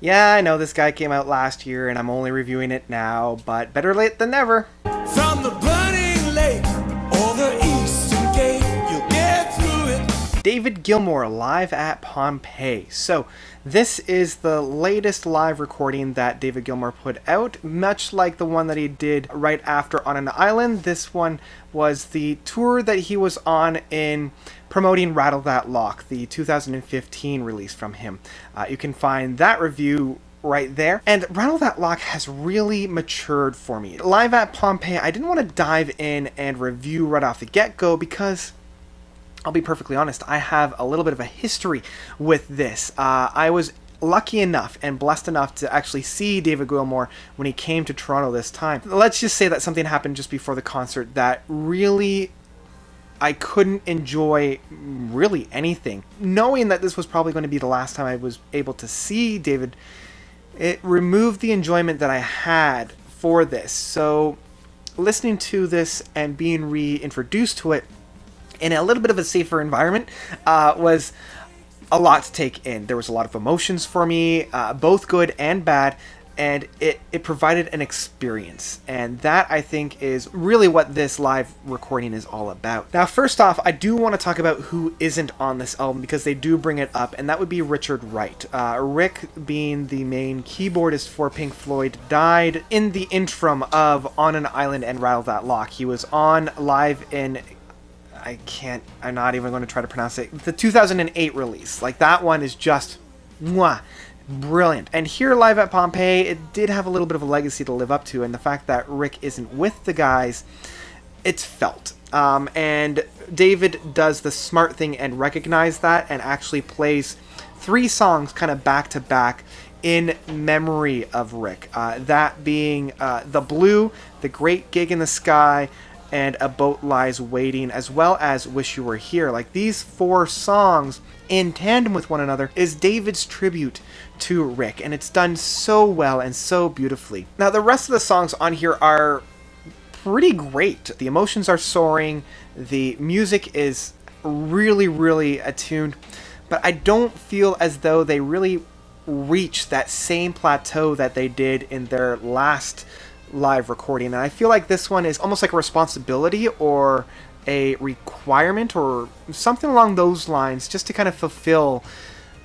Yeah, I know this guy came out last year and I'm only reviewing it now, but better late than never. From the burning lake or the eastern gate, you'll get through it. David Gilmour live at Pompeii. So this is the latest live recording that David Gilmour put out, much like the one that he did right after On an Island. This one was the tour that he was on in promoting Rattle That Lock, the 2015 release from him. You can find that review right there. And Rattle That Lock has really matured for me. Live at Pompeii, I didn't want to dive in and review right off the get-go because, I'll be perfectly honest, I have a little bit of a history with this. I was lucky enough and blessed enough to actually see David Gilmour when he came to Toronto this time. Let's just say that something happened just before the concert that really I couldn't enjoy really anything. Knowing that this was probably going to be the last time I was able to see David, it removed the enjoyment that I had for this. So listening to this and being reintroduced to it in a little bit of a safer environment was a lot to take in. There was a lot of emotions for me, both good and bad, and it provided an experience. And that, I think, is really what this live recording is all about. Now, first off, I do want to talk about who isn't on this album because they do bring it up, and that would be Richard Wright. Rick, being the main keyboardist for Pink Floyd, died in the interim of On an Island and Rattle That Lock. He was on live in, I'm not even going to try to pronounce it, the 2008 release. Like, that one is just mwah, brilliant. And here live at Pompeii, it did have a little bit of a legacy to live up to, and the fact that Rick isn't with the guys, it's felt. And David does the smart thing and recognize that and actually plays 3 songs kind of back to back in memory of Rick. That being The Blue, The Great Gig in the Sky, and A Boat Lies Waiting, as well as Wish You Were Here. Like, these 4 songs in tandem with one another is David's tribute to Rick, and it's done so well and so beautifully. Now, the rest of the songs on here are pretty great. The emotions are soaring, the music is really, really attuned, but I don't feel as though they really reach that same plateau that they did in their last live recording. And I feel like this one is almost like a responsibility or a requirement or something along those lines, just to kind of fulfill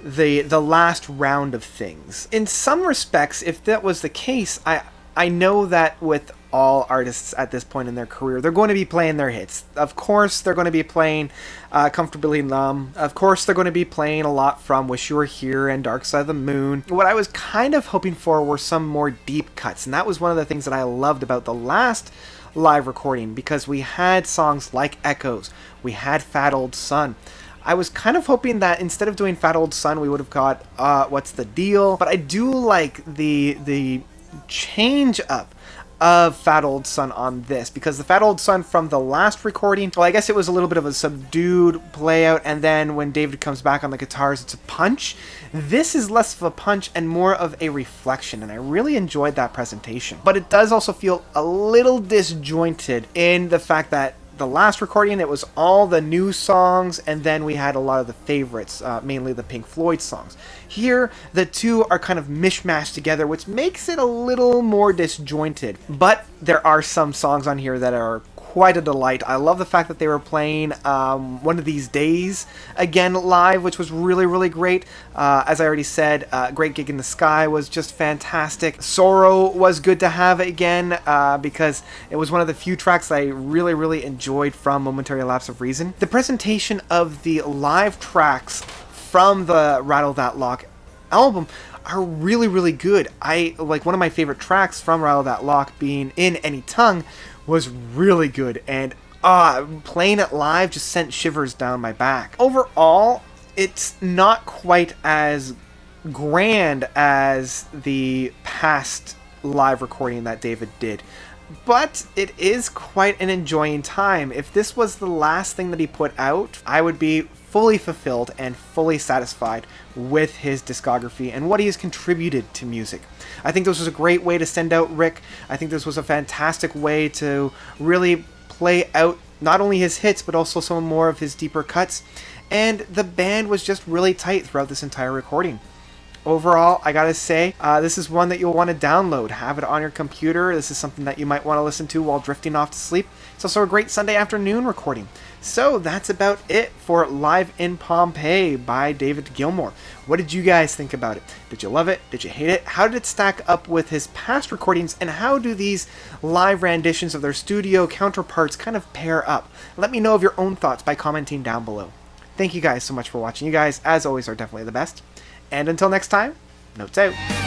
the last round of things. In some respects, if that was the case, I know that with all artists at this point in their career, they're going to be playing their hits. Of course, they're going to be playing Comfortably Numb. Of course, they're going to be playing a lot from Wish You Were Here and Dark Side of the Moon. What I was kind of hoping for were some more deep cuts, and that was one of the things that I loved about the last live recording, because we had songs like Echoes, we had Fat Old Sun. I was kind of hoping that instead of doing Fat Old Sun, we would have got What's the Deal, but I do like the change up of Fat Old Sun on this, because the Fat Old Sun from the last recording, well, I guess it was a little bit of a subdued play out, and then when David comes back on the guitars, it's a punch. This is less of a punch and more of a reflection, and I really enjoyed that presentation. But it does also feel a little disjointed in the fact that the last recording, it was all the new songs, and then we had a lot of the favorites, mainly the Pink Floyd songs. Here, the two are kind of mishmashed together, which makes it a little more disjointed. But there are some songs on here that are quite a delight. I love the fact that they were playing One of These Days again live, which was really, really great. As I already said, Great Gig in the Sky was just fantastic. Sorrow was good to have again because it was one of the few tracks that I really, really enjoyed from Momentary Lapse of Reason. The presentation of the live tracks from the Rattle That Lock album are really, really good. I like one of my favorite tracks from Rattle That Lock being In Any Tongue was really good, and playing it live just sent shivers down my back. Overall, it's not quite as grand as the past live recording that David did, but it is quite an enjoying time. If this was the last thing that he put out, I would be fully fulfilled and fully satisfied with his discography and what he has contributed to music. I think this was a great way to send out Rick. I think this was a fantastic way to really play out not only his hits, but also some more of his deeper cuts. And the band was just really tight throughout this entire recording. Overall, I gotta say, this is one that you'll want to download, have it on your computer. This is something that you might want to listen to while drifting off to sleep. It's also a great Sunday afternoon recording. So that's about it for Live in Pompeii by David Gilmour. What did you guys think about it? Did you love it? Did you hate it? How did it stack up with his past recordings? And how do these live renditions of their studio counterparts kind of pair up? Let me know of your own thoughts by commenting down below. Thank you guys so much for watching. You guys, as always, are definitely the best. And until next time, notes out.